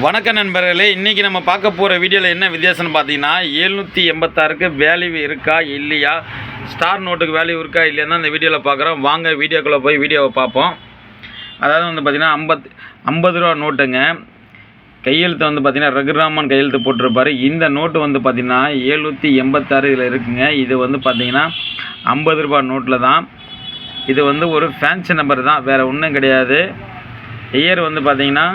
வணக்க நண்பர்களே, இன்றைக்கி நம்ம பார்க்க போகிற வீடியோவில் என்ன வித்தியாசம்னு பார்த்தீங்கன்னா 786க்கு வேல்யூ இருக்கா இல்லையா, ஸ்டார் நோட்டுக்கு வேல்யூ இருக்கா இல்லையா தான் இந்த வீடியோவில் பார்க்குறோம். வாங்க வீடியோக்குள்ளே போய் வீடியோவை பார்ப்போம். அதாவது வந்து பார்த்திங்கன்னா 50 ரூபா நோட்டுங்க. கையெழுத்து வந்து பார்த்திங்கன்னா ரகுராமன் கையெழுத்து போட்டிருப்பார். இந்த நோட்டு வந்து பார்த்திங்கன்னா 786 இதில் இருக்குங்க. இது வந்து பார்த்திங்கன்னா 50 ரூபா நோட்டில் தான். இது வந்து ஒரு ஃபேன்சி நம்பர் தான், வேறு ஒன்றும் கிடையாது. இயர் வந்து பார்த்திங்கன்னா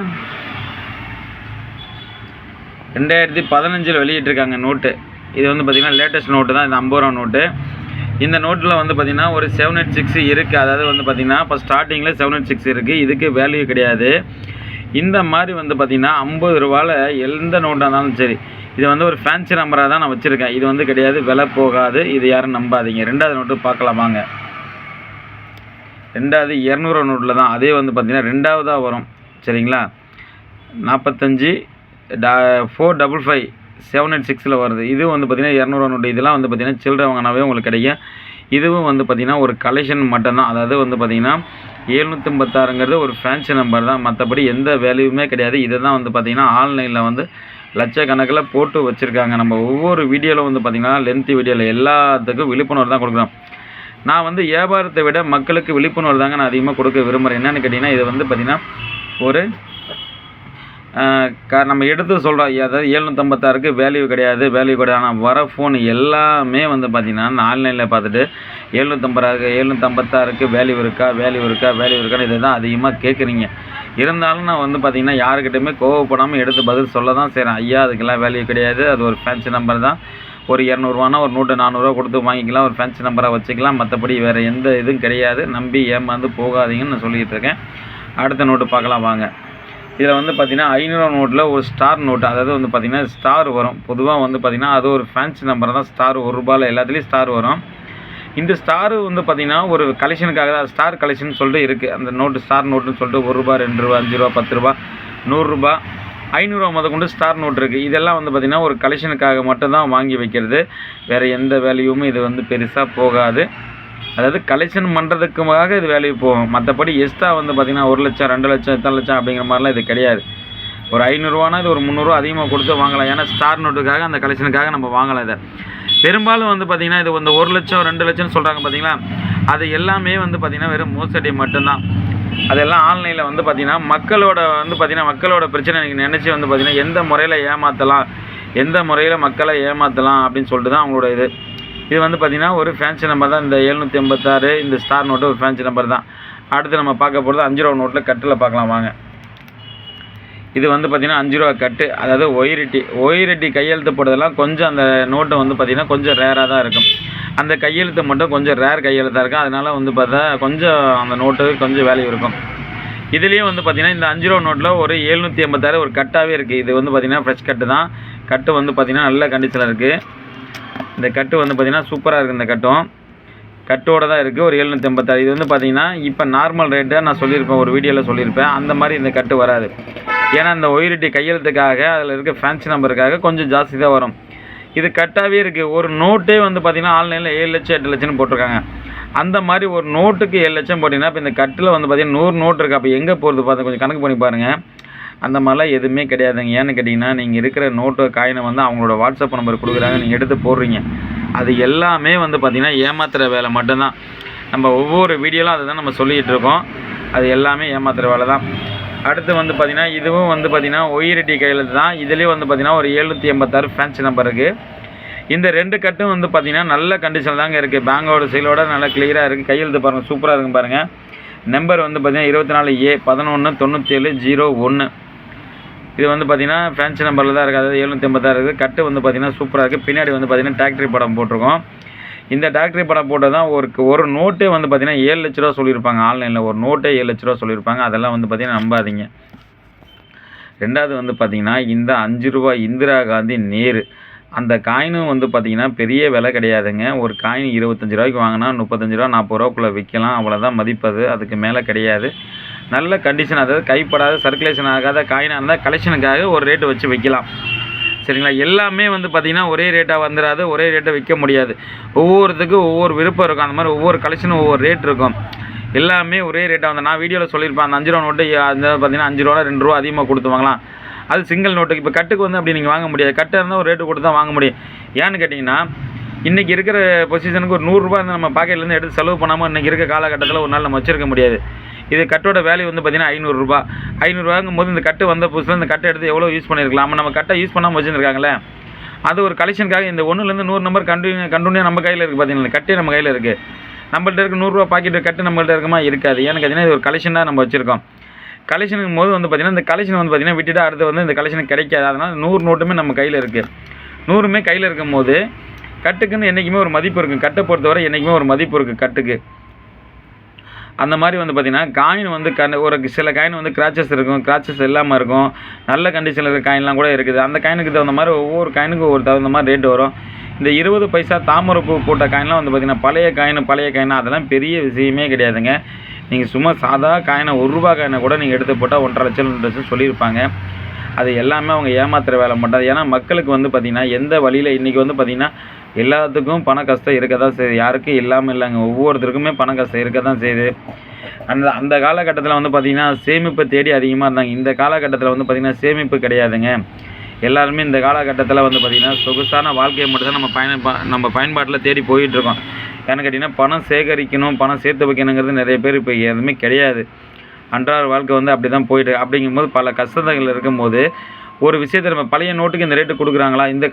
2015 வெளியிட்டிருக்காங்க நோட்டு. இது வந்து பார்த்திங்கன்னா லேட்டஸ்ட் நோட்டு தான். இது 50 ரூபா நோட்டு. இந்த நோட்டில் வந்து பார்த்திங்கன்னா ஒரு 786 இருக்குது. அதாவது வந்து பார்த்திங்கன்னா இப்போ ஸ்டார்டிங்கில் 786 இருக்குது. இதுக்கு வேல்யூ கிடையாது. இந்த மாதிரி வந்து பார்த்திங்கன்னா 50 ரூபாவில் எந்த நோட்டாக இருந்தாலும் சரி, இது வந்து ஒரு ஃபேன்சி நம்பராக தான் நான் வச்சுருக்கேன். இது வந்து கிடையாது, விலை போகாது. இது யாரும் நம்பாதீங்க. ரெண்டாவது நோட்டு பார்க்கலாம் வாங்க. ரெண்டாவது 200 ரூபா நோட்டில் தான். அதே வந்து பார்த்திங்கன்னா ரெண்டாவதாக வரும். சரிங்களா, 45 455 786 வருது. இதுவும் வந்து பார்த்திங்கன்னா 200 ரூபா நோட்டு. இதெல்லாம் வந்து பார்த்திங்கன்னா சில்லறை வாங்கினாவே உங்களுக்கு கிடைக்கும். இதுவும் வந்து பார்த்திங்கன்னா ஒரு கலெக்ஷன் மட்டும்தான். அதாவது வந்து பார்த்திங்கன்னா 786ங்கிறது ஒரு ஃபேன்சி நம்பர் தான், மற்றபடி எந்த வேல்யூமே கிடையாது. இதை தான் வந்து பார்த்திங்கன்னா ஆன்லைனில் வந்து லட்சக்கணக்கில் போட்டு வச்சுருக்காங்க. நம்ம ஒவ்வொரு வீடியோவில் வந்து பார்த்திங்கன்னா லென்த்தி வீடியோவில் எல்லாத்துக்கும் விழிப்புணர்வு தான் கொடுக்குறோம். நான் வந்து வியாபாரத்தை விட மக்களுக்கு விழிப்புணர்வு தாங்க நான் அதிகமாக கொடுக்க விரும்புகிறேன். என்னென்னு கேட்டிங்கன்னா, இது வந்து பார்த்திங்கன்னா ஒரு நம்ம எடுத்து சொல்கிறோம். அதாவது 786க்கு வேல்யூ கிடையாது, வேல்யூ கிடையாது. ஆனால் வர ஃபோன் எல்லாமே வந்து பார்த்திங்கன்னா நான் ஆன்லைனில் பார்த்துட்டு 756க்கு வேல்யூ இருக்கா இருக்கான்னு இதை தான் அதிகமாக கேட்குறீங்க. இருந்தாலும் நான் வந்து பார்த்திங்கன்னா யாருக்கிட்டையுமே கோவப்படாமல் எடுத்து பதில் சொல்ல தான் செய்கிறேன். ஐயா, அதுக்கெல்லாம் வேல்யூ கிடையாது, அது ஒரு ஃபேன்சி நம்பர் தான். ஒரு 200ரூவானா ஒரு நோட்டு 400 ரூபா கொடுத்து வாங்கிக்கலாம், ஒரு ஃபேன்சி நம்பராக வச்சுக்கலாம். மற்றபடி வேறு எந்த இதுவும் கிடையாது. நம்பி ஏமாந்து போகாதீங்கன்னு நான் சொல்லிக்கிட்டு இருக்கேன். அடுத்த நோட்டு பார்க்கலாம் வாங்க. இதில் வந்து பார்த்திங்கன்னா 500 நோட்டில் ஒரு ஸ்டார் நோட்டு. அதாவது வந்து பார்த்திங்கன்னா ஸ்டார் வரும். பொதுவாக வந்து பார்த்திங்கன்னா அது ஒரு ஃபேன்சி நம்பர் தான். ஸ்டார் ₹1 எல்லாத்துலேயும் ஸ்டார் வரும். இந்த ஸ்டாரு வந்து பார்த்திங்கன்னா ஒரு கலெக்ஷனுக்காக தான் ஸ்டார் கலெக்ஷன் சொல்லிட்டு இருக்குது. அந்த நோட்டு ஸ்டார் நோட்டுன்னு சொல்லிட்டு ₹1 ₹2 ₹5 ₹10 ₹100 500 முத கொண்டு ஸ்டார் நோட் இருக்குது. இதெல்லாம் வந்து பார்த்திங்கன்னா ஒரு கலெக்ஷனுக்காக மட்டும்தான் வாங்கி வைக்கிறது. வேறு எந்த வேல்யூவும் இது வந்து பெருசாக போகாது. அதாவது கலெக்ஷன் பண்ணுறதுக்காக இது வேல்யூ போகும். மற்றபடி எக்ஸ்ட்ரா வந்து பார்த்திங்கன்னா 1 லட்சம் 2 லட்சம் எத்தனை லட்சம் அப்படிங்கிற மாதிரிலாம் இது கிடையாது. ஒரு 500 ரூபானா இது ஒரு 300 ரூபா அதிகமாக கொடுத்து வாங்கலாம். ஏன்னா ஸ்டார் நோட்டுக்காக அந்த கலெக்ஷனுக்காக நம்ம வாங்கலாம். இதை பெரும்பாலும் வந்து பார்த்திங்கன்னா இது வந்து 1 லட்சம் 2 லட்சம்னு சொல்கிறாங்க பார்த்திங்களா, அது எல்லாமே வந்து பார்த்திங்கன்னா வெறும் மோசடி மட்டும்தான். அதெல்லாம் ஆன்லைனில் வந்து பார்த்திங்கன்னா மக்களோட பிரச்சனை நினச்சி வந்து பார்த்திங்கன்னா எந்த முறையில் ஏமாற்றலாம், எந்த முறையில் மக்களை ஏமாற்றலாம் அப்படின்னு சொல்லிட்டு தான் அவங்களோட இது வந்து பார்த்திங்கன்னா ஒரு ஃபேன்சி நம்பர் தான். இந்த 786 இந்த ஸ்டார் நோட்டு ஒரு ஃபேன்சி நம்பர் தான். அடுத்து நம்ம பார்க்க போகிறது 5 ரூபா நோட்டில் கட்டில் பார்க்கலாம் வாங்க. இது வந்து பார்த்திங்கன்னா 5 ரூபா கட்டு. அதாவது ஒயிரெட்டி கையெழுத்து போட்டதெல்லாம் கொஞ்சம் அந்த நோட்டு வந்து பார்த்திங்கன்னா கொஞ்சம் ரேராக தான் இருக்கும். அந்த கையெழுத்து மட்டும் கொஞ்சம் ரேர் கையெழுத்தாக இருக்கும். அதனால் வந்து பார்த்தா கொஞ்சம் அந்த நோட்டு கொஞ்சம் வேல்யூ இருக்கும். இதுலேயும் வந்து பார்த்திங்கன்னா இந்த 5 ரூபா நோட்டில் ஒரு 786 ஒரு கட்டாகவே இருக்குது. இது வந்து பார்த்திங்கன்னா ஃப்ரெஷ் கட்டு தான். கட்டு வந்து பார்த்திங்கன்னா நல்ல கண்டிஷனில் இருக்குது. இந்த கட்டு வந்து பார்த்திங்கன்னா சூப்பராக இருக்குது. இந்த கட்டோடு தான் இருக்குது. ஒரு 786. இது வந்து பார்த்திங்கன்னா இப்போ நார்மல் ரேட்டாக நான் சொல்லியிருப்பேன், ஒரு வீடியோவில் சொல்லியிருப்பேன். அந்த மாதிரி இந்த கட்டு வராது. ஏன்னா இந்த ஒயிரெட்டி கையெழுத்துக்காக அதில் இருக்க ஃபேன்சி நம்பருக்காக கொஞ்சம் ஜாஸ்தி தான் வரும். இது கட்டாகவே இருக்குது. ஒரு நோட்டே வந்து பார்த்திங்கன்னா ஆன்லைனில் 7 லட்சம் 8 லட்சம்னு போட்டிருக்காங்க. அந்த மாதிரி ஒரு நோட்டுக்கு 7 லட்சம் போட்டிங்கன்னா இப்போ இந்த கட்டில் வந்து பார்த்திங்கன்னா 100 நோட்டு இருக்குது. அப்போ எங்கே போகிறது பார்த்து கொஞ்சம் கணக்கு பண்ணி பாருங்கள். அந்த மாதிரிலாம் எதுவுமே கிடையாதுங்க. ஏன்னு கேட்டிங்கன்னா, நீங்கள் இருக்கிற நோட்டு காயினை வந்து அவங்களோட வாட்ஸ்அப் நம்பர் கொடுக்குறாங்க, நீங்கள் எடுத்து போடுறீங்க. அது எல்லாமே வந்து பார்த்திங்கன்னா ஏமாத்துகிற வேலை மட்டும்தான். நம்ம ஒவ்வொரு வீடியோலாம் அதை தான் நம்ம சொல்லிகிட்டு இருக்கோம். அது எல்லாமே ஏமாத்துகிற வேலை தான். அடுத்து வந்து பார்த்திங்கன்னா இதுவும் வந்து பார்த்திங்கன்னா ஒயிரெட்டி கையெழுத்து தான். இதுலேயும் வந்து பார்த்திங்கன்னா ஒரு 786 ஃபேன்சி நம்பர் இருக்குது. இந்த 2 கட்டும் வந்து பார்த்திங்கன்னா நல்ல கண்டிஷன் தாங்க இருக்குது. பேங்கோட சீலோட நல்லா கிளியராக இருக்குது. கையெழுத்து பாருங்கள், சூப்பராக இருக்கும் பாருங்கள். நம்பர் வந்து பார்த்திங்கன்னா 24A119701. இது வந்து பார்த்திங்கன்னா ஃபேன்சி நம்பரில் தான் இருக்குது. அதாவது 786 இருக்குது. கட்டு வந்து பார்த்திங்கன்னா சூப்பராக இருக்குது. பின்னாடி வந்து பார்த்திங்கன்னா டாக்டரி படம் போட்டிருக்கோம். இந்த டாக்டரி படம் போட்டால் தான் ஒரு நோட்டே வந்து பார்த்திங்கன்னா 7 லட்ச ரூபா சொல்லியிருப்பாங்க. ஆன்லைனில் ஒரு நோட்டே 7 லட்ச ரூபா சொல்லியிருப்பாங்க. அதெல்லாம் வந்து பார்த்திங்கன்னா நம்பாதீங்க. ரெண்டாவது வந்து பார்த்திங்கன்னா இந்த 5 ரூபா இந்திரா காந்தி நேரு அந்த காயினும் வந்து பார்த்திங்கன்னா பெரிய விலை கிடையாதுங்க. ஒரு காயின் 25 ரூபாய்க்கு வாங்கினா 35 ரூபா 40 ரூபாக்குள்ளே விற்கலாம். அவ்வளோதான் மதிப்பது, அதுக்கு மேலே கிடையாது. நல்ல கண்டிஷன், அதாவது கைப்படாத சர்க்குலேஷன் ஆகாத காயினாக இருந்தால் கலெக்ஷனுக்காக ஒரு ரேட்டு வச்சு வைக்கலாம். சரிங்களா, எல்லாமே வந்து பார்த்திங்கன்னா ஒரே ரேட்டாக வந்துடாது, ஒரே ரேட்டை விற்க முடியாது. ஒவ்வொருத்துக்கும் ஒவ்வொரு விருப்பம் இருக்கும். அந்த மாதிரி ஒவ்வொரு கலெக்ஷனும் ஒவ்வொரு ரேட் இருக்கும். எல்லாமே ஒரே ரேட்டாக வந்து நான் வீடியோவில் சொல்லியிருப்பேன். அந்த 5 ரூபா நோட்டு அந்த பார்த்திங்கன்னா 5 ரூபா 2 ரூபா அதிகமாக கொடுத்து வாங்கலாம். அது சிங்கிள் நோட்டுக்கு. இப்போ கட்டுக்கு வந்து அப்படி நீங்கள் வாங்க முடியாது. கட்டாக இருந்தால் ஒரு ரேட்டு கொடுத்து தான் வாங்க முடியும். ஏன்னு கேட்டிங்கன்னா இன்றைக்கி இருக்கிற பொசிஷனுக்கு ஒரு 100 ரூபா வந்து நம்ம பாக்கெட்லேருந்து எடுத்து செலவு பண்ணாமல் இன்றைக்கி இருக்க காலகட்டத்தில் ஒரு நாள் நம்ம வச்சிருக்க முடியாது. இது கட்டோட வேல்யூ வந்து பார்த்திங்கன்னா 500 ரூபா. 500 ரூபாங்கும் போது இந்த கட்டு வந்த புதுசில் இந்த கட்டை எடுத்து எவ்வளோ யூஸ் பண்ணியிருக்கலாம். நம்ம கட்டை யூஸ் பண்ணாமல் வச்சுருக்காங்களே, அது ஒரு கலெக்ஷனுக்காக இந்த 1லேருந்து 100 நம்பர் கண்டினியூ நம்ம கையில் இருக்குது. பார்த்தீங்கன்னா கட்டே நம்ம கையில் இருக்குது. நம்மள்ட்ட இருக்க 100 ரூபா பாக்கெட் கட்டு நம்மள்ட்ட இருக்குமா? இருக்காது. ஏன்னு கேட்டிங்கன்னா இது ஒரு கலெக்ஷன் தான் நம்ம வச்சுருக்கோம். கலெக்ஷனுக்கும் போது வந்து பார்த்திங்கன்னா இந்த கலெக்ஷன் வந்து பார்த்திங்கன்னா விட்டுட்டு அடுத்து வந்து இந்த கலெக்ஷனுக்கு கிடைக்காது. அதனால் 100 நோட்டுமே நம்ம கையில் இருக்குது. 100மே கையில் இருக்கும் போது கட்டுக்குன்னு என்றைக்குமே ஒரு மதிப்பு இருக்கும். கட்டை பொறுத்தவரை என்றைக்குமே ஒரு மதிப்பு இருக்குது கட்டுக்கு. அந்த மாதிரி வந்து பார்த்திங்கன்னா காயின் வந்து ஒரு சில காயின் வந்து கிராச்சஸ் இருக்கும், கிராச்சஸ் இல்லாமல் இருக்கும். நல்ல கண்டிஷனில் இருக்கிற காயின்லாம் கூட இருக்குது. அந்த காயினுக்கு தகுந்த மாதிரி ஒவ்வொரு காயினுக்கும் ஒரு தகுந்த மாதிரி ரேட்டு வரும். இந்த 20 பைசா தாமரைப்பூ போட்ட காயின்லாம் வந்து பார்த்திங்கன்னா பழைய காயினா அதெல்லாம் பெரிய விஷயமே கிடையாதுங்க. நீங்கள் சும்மா சாதா காயினை 1 ரூபா காயினை கூட நீங்கள் எடுத்து போட்டால் 1,50,000 2 லட்சம் சொல்லியிருப்பாங்க. அது எல்லாமே அவங்க ஏமாத்துகிற வேலை மட்டும். ஏன்னா மக்களுக்கு வந்து பார்த்திங்கன்னா எந்த வழியில் இன்றைக்கி வந்து பார்த்திங்கன்னா எல்லாத்துக்கும் பண கஷ்டம் இருக்க தான் செய்யுது. யாருக்கும் இல்லாமல் இல்லைங்க. ஒவ்வொருத்தருக்குமே பண கஷ்டம் இருக்க தான் செய்யுது. அந்த காலகட்டத்தில் வந்து பார்த்திங்கன்னா சேமிப்பு தேடி அதிகமாக இருந்தாங்க. இந்த காலகட்டத்தில் வந்து பார்த்திங்கன்னா சேமிப்பு கிடையாதுங்க. எல்லாருமே இந்த காலகட்டத்தில் வந்து பார்த்திங்கன்னா சொகுசான வாழ்க்கையை மட்டும் தான் நம்ம பயன்பாட்டில் தேடி போயிட்டுருக்கோம். ஏன்னு கேட்டிங்கன்னா பணம் சேகரிக்கணும், பணம் சேர்த்து வைக்கணுங்கிறது நிறைய பேர் இப்போ எதுவுமே கிடையாது. அன்றாட வாழ்க்கை வந்து அப்படி தான் போயிட்டு. அப்படிங்கும்போது பல கஷ்டங்கள் இருக்கும்போது ஒரு விஷயத்தை நம்ம பழைய நோட்டுக்கு இந்த ரேட்டு கொடுக்குறாங்களா, இந்த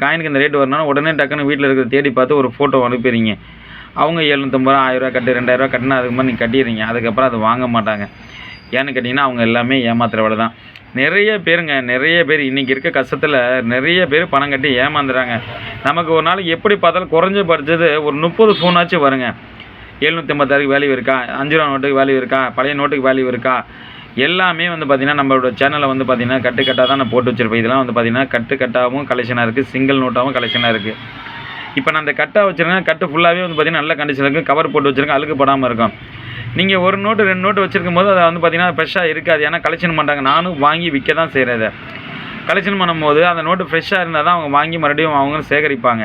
காயினுக்கு இந்த ரேட்டு வரணும்னா உடனே டக்குன்னு வீட்டில் இருக்கிற தேடி பார்த்து ஒரு ஃபோட்டோ அனுப்பிடுறீங்க. அவங்க 750 ரூபா 1000 ரூபா கட்டு 2000 ரூபா கட்டினா அதுக்கு மாதிரி நீங்கள் கட்டிடுறீங்க. அதுக்கப்புறம் அது வாங்க மாட்டாங்க. ஏன்னு கேட்டிங்கன்னா அவங்க எல்லாமே ஏமாத்துகிற வேலை தான். நிறைய பேர் இன்றைக்கி இருக்க கஷ்டத்தில் நிறைய பேர் பணம் கட்டி ஏமாந்துறாங்க. நமக்கு ஒரு நாளைக்கு எப்படி பார்த்தாலும் குறைஞ்சபட்சது ஒரு 30 ஃபோனாச்சும் வருங்க. 756க்கு வேல்யூ இருக்கா, 5 ரூபா நோட்டுக்கு வேல்யூ இருக்கா, பழைய நோட்டுக்கு வேல்யூ இருக்கா, எல்லாமே வந்து பார்த்திங்கன்னா நம்மளோட சேனலில் வந்து பார்த்திங்கன்னா கட்டாக தான் நான் போட்டு வச்சுருப்பேன். இதெல்லாம் வந்து பார்த்திங்கன்னா கட்டாகவும் கலெக்ஷனாக இருக்குது, சிங்கிள் நோட்டாகவும் கலெக்ஷனாக இருக்குது. இப்போ நான் அந்த கட்டாக வச்சுருக்கேன். கட்டு ஃபுல்லாகவே வந்து பார்த்திங்கன்னா நல்ல கண்டிஷன் இருக்குது. கவர் போட்டு வச்சுருக்கேன், அழுக்கு போடாமல் இருக்கும். நீங்கள் 1 நோட்டு 2 நோட்டு வச்சுருக்கும் போது அதை வந்து பார்த்திங்கன்னா ஃப்ரெஷ்ஷாக இருக்காது. ஏன்னா கலெக்ஷன் பண்ணுறாங்க. நானும் வாங்கி விற்க தான் செய்கிறேன். இதை கலெக்ஷன் பண்ணும்போது அந்த நோட்டு ஃப்ரெஷ்ஷாக இருந்தால் தான் அவங்க வாங்கி மறுபடியும் அவங்க சேகரிப்பாங்க.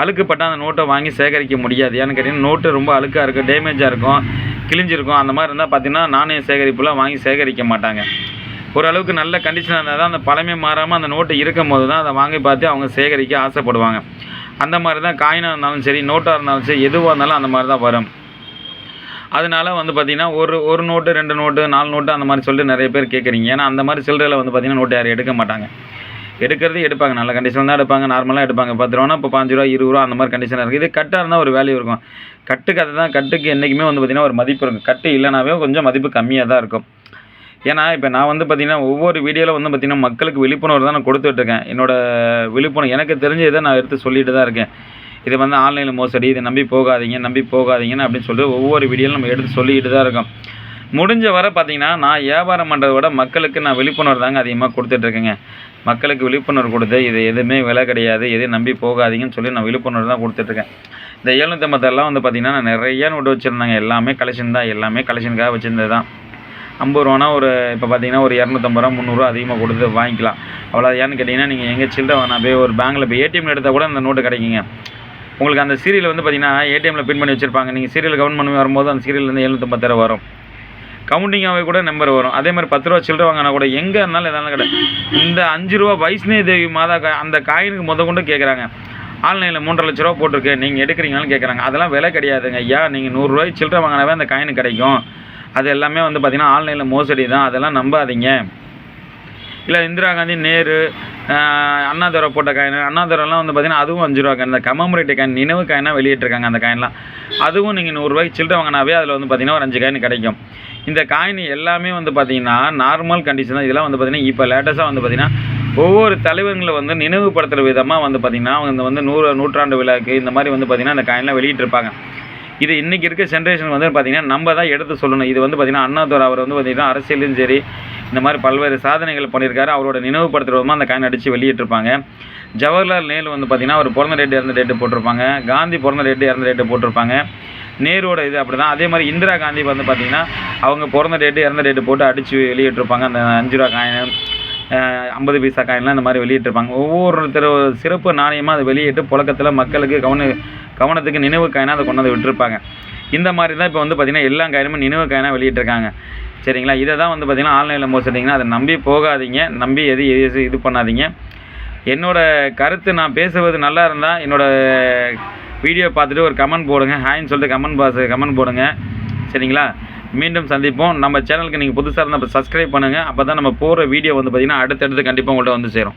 அழுக்குப்பட்ட அந்த நோட்டை வாங்கி சேகரிக்க முடியாது. ஏன்னு கேட்டிங்கன்னா நோட்டு ரொம்ப அழுக்காக இருக்கும், டேமேஜாக இருக்கும், கிழிஞ்சிருக்கும். அந்த மாதிரி இருந்தால் பார்த்திங்கன்னா நாணய சேகரிப்புலாம் வாங்கி சேகரிக்க மாட்டாங்க. ஓரளவுக்கு நல்ல கண்டிஷனாக இருந்தால் தான் அந்த பழமை மாறாமல் அந்த நோட்டு இருக்கும் போது தான் அதை வாங்கி பார்த்து அவங்க சேகரிக்க ஆசைப்படுவாங்க. அந்த மாதிரி தான் காயினாக இருந்தாலும் சரி, நோட்டாக இருந்தாலும் சரி, எதுவாக இருந்தாலும் அந்த மாதிரி தான் வரும். அதனால வந்து பார்த்திங்கன்னா ஒரு நோட்டு 2 நோட்டு 4 நோட்டு அந்த மாதிரி சொல்லிட்டு நிறைய பேர் கேட்குறீங்க. ஏன்னா அந்த மாதிரி சில்லறையில் வந்து பார்த்திங்கன்னா நோட்டு யாரும் எடுக்க மாட்டாங்க. எடுக்கிறது எடுப்பாங்க, நல்ல கண்டிஷன் தான் எடுப்பாங்க, நார்மலாக எடுப்பாங்க. 10 ரூபானா இப்போ 5 ரூபா 20 ரூபா அந்த மாதிரி கண்டிஷனாக இருக்குது. இது கட்டாக இருந்தால் ஒரு வேல்யூ இருக்கும். கட்டுக்கு அதுதான், கட்டுக்கு என்றைக்குமே வந்து பார்த்திங்கன்னா ஒரு மதிப்பு இருக்கும். கட்டு இல்லைனாவே கொஞ்சம் மதிப்பு கம்மியாக தான் இருக்கும். ஏன்னா இப்போ நான் வந்து பார்த்திங்கன்னா ஒவ்வொரு வீடியோவில் வந்து பார்த்திங்கன்னா மக்களுக்கு விழிப்புணர்வு தான் நான் கொடுத்துட்ருக்கேன். என்னோடய விழிப்புணர்வு எனக்கு தெரிஞ்ச இதை நான் எடுத்து சொல்லிட்டு தான் இருக்கேன். இது வந்து ஆன்லைனில் மோசடி, இதை நம்பி போகாதீங்கன்னு அப்படின்னு சொல்லிட்டு ஒவ்வொரு வீடியோவில் நம்ம எடுத்து சொல்லிக்கிட்டு தான் இருக்கோம். முடிஞ்ச வரை பார்த்திங்கன்னா நான் வியாபாரம் பண்ணுறத விட மக்களுக்கு நான் விழிப்புணர்வு தாங்க அதிகமாக கொடுத்துட்ருக்கேங்க. மக்களுக்கு விழிப்புணர்வு கொடுத்து இது எதுவுமே விலை கிடையாது, எதையும் நம்பி போகாதீங்கன்னு சொல்லி நான் விழிப்புணர்வு தான் கொடுத்துட்ருக்கேன். இந்த 756 வந்து பார்த்திங்கன்னா நான் நிறையா நோட்டு வச்சுருந்தாங்க. எல்லாமே கலெக்ஷன் தான், எல்லாமே கலெக்ஷனுக்காக வச்சுருந்தது தான். 50 ரூபானா இப்போ பார்த்திங்கன்னா ஒரு 250 ரூபா 300 ரூபா அதிகமாக கொடுத்து வாங்கிக்கலாம். அவ்வளோ. ஏன்னு கேட்டிங்கன்னா நீங்கள் எங்கே சில்லறை வேணாம் போய் ஒரு பேங்கில் போய் ஏடிஎம்மில் எடுத்தால் கூட அந்த நோட்டு கிடைக்குங்க. உங்களுக்கு அந்த சீரியல் வந்து பார்த்திங்கன்னா ஏடிஎம்மில் பின் பண்ணி வச்சுருப்பாங்க. நீங்கள் சீரியல் கவுண்ட் பண்ணி வரும்போது அந்த சீரியல்லேருந்து 756 வரும். கவுண்டிங்காகவே கூட நம்பர் வரும். அதே மாதிரி 10 ரூபா சில்லறை வாங்கினா கூட எங்கே இருந்தாலும் எதாவது கிடையாது. இந்த 5 ரூபா வைஷ்ணவி தேவி மாதா அந்த காயினுக்கு கொண்டு கேட்குறாங்க. ஆன்லைனில் 3.5 லட்ச ரூபா போட்டிருக்கு, நீங்கள் எடுக்கிறீங்களான்னு கேட்குறாங்க. அதெல்லாம் விலை கிடையாதுங்க. ஐயா, நீங்கள் 100 ரூபாய்க்கு சில்லறை வாங்கினாவே அந்த காயின் கிடைக்கும். அது எல்லாமே வந்து பார்த்திங்கன்னா ஆன்லைனில் மோசடி தான். அதெல்லாம் நம்பாதீங்க. இல்லை இந்திரா காந்தி, நேரு, அண்ணாதுரை போட்ட காயின், அண்ணாதுரைலாம் வந்து பார்த்திங்கன்னா அதுவும் 5 ரூபா காயின். இந்த கமமரேட்டிவ் காயின் நினைவு காயினாக வெளியிட்டிருக்காங்க. அந்த காயின்லாம் அதுவும் நீங்கள் 100 ரூபாய்க்கு சில்லறை வாங்கினாவே அதில் வந்து பார்த்திங்கன்னா ஒரு 5 காயின் கிடைக்கும். இந்த காயின் எல்லாமே வந்து பார்த்திங்கன்னா நார்மல் கண்டிஷன் தான். இதெல்லாம் வந்து பார்த்திங்கன்னா இப்போ லேட்டஸ்ட்டாக வந்து பார்த்திங்கன்னா ஒவ்வொரு தலைவர்களை வந்து நினைவுபடுத்துகிற விதமாக வந்து பார்த்திங்கன்னா அவங்க வந்து நூற்றாண்டு விழாக்கு இந்த மாதிரி வந்து பார்த்திங்கன்னா அந்த காயின்லாம் வெளியிட்டிருப்பாங்க. இது இன்றைக்கி இருக்க ஜென்ரேஷன் வந்து பார்த்திங்கன்னா நம்ம தான் எடுத்து சொல்லணும். இது வந்து பார்த்திங்கன்னா அண்ணாதுரை அவர் வந்து பார்த்திங்கன்னா அரசியலும் சரி இந்த மாதிரி பல்வேறு சாதனைகள் பண்ணியிருக்காரு. அவரோட நினைவுபடுத்துகிறவமாக அந்த காயின் அடித்து வெளியிட்டிருப்பாங்க. ஜவஹர்லால் நேரு வந்து பார்த்திங்கன்னா அவர் பிறந்த டேட்டு இறந்த டேட்டு போட்டிருப்பாங்க. காந்தி பிறந்த டேட்டு இறந்த டேட்டு போட்டிருப்பாங்க. நேருவோட இது அப்படி தான். அதே மாதிரி இந்திரா காந்தி வந்து பார்த்திங்கன்னா அவங்க பிறந்த டேட்டு இறந்த டேட்டு போட்டு அடித்து வெளியிட்டிருப்பாங்க. அந்த 5 ரூபா காயின் 50 பைசா காயின்லாம் இந்த மாதிரி வெளியிட்டிருப்பாங்க. ஒவ்வொருத்தர் சிறப்பு நாணயமாக அதை வெளியிட்டு புழக்கத்தில் மக்களுக்கு கவனத்துக்கு நினைவு காயினாக அதை கொண்டு வந்து விட்டுருப்பாங்க. இந்த மாதிரி தான் இப்போ வந்து பார்த்திங்கன்னா எல்லா காயினுமே நினைவு காயினாக வெளியிட்டிருக்காங்க. சரிங்களா? இதை தான் வந்து பார்த்திங்கன்னா ஆன்லைனில் மோசடிங்கன்னா அதை நம்பி போகாதீங்க, நம்பி இது பண்ணாதீங்க. என்னோடய கருத்து நான் பேசுவது நல்லா இருந்தால் என்னோடய வீடியோ பார்த்துட்டு ஒரு கமெண்ட் போடுங்க, ஹாய்ன்னு சொல்லிட்டு கமெண்ட் போடுங்க. சரிங்களா? மீண்டும் சந்திப்போம். நம்ம சேனலுக்கு நீங்கள் புதுசாக இருந்தால் சப்ஸ்கிரைப் பண்ணுங்கள். அப்போ தான் நம்ம போகிற வீடியோ வந்து பார்த்திங்கன்னா அடுத்தடுத்து கண்டிப்பாக உங்கள்கிட்ட வந்து சேரும்.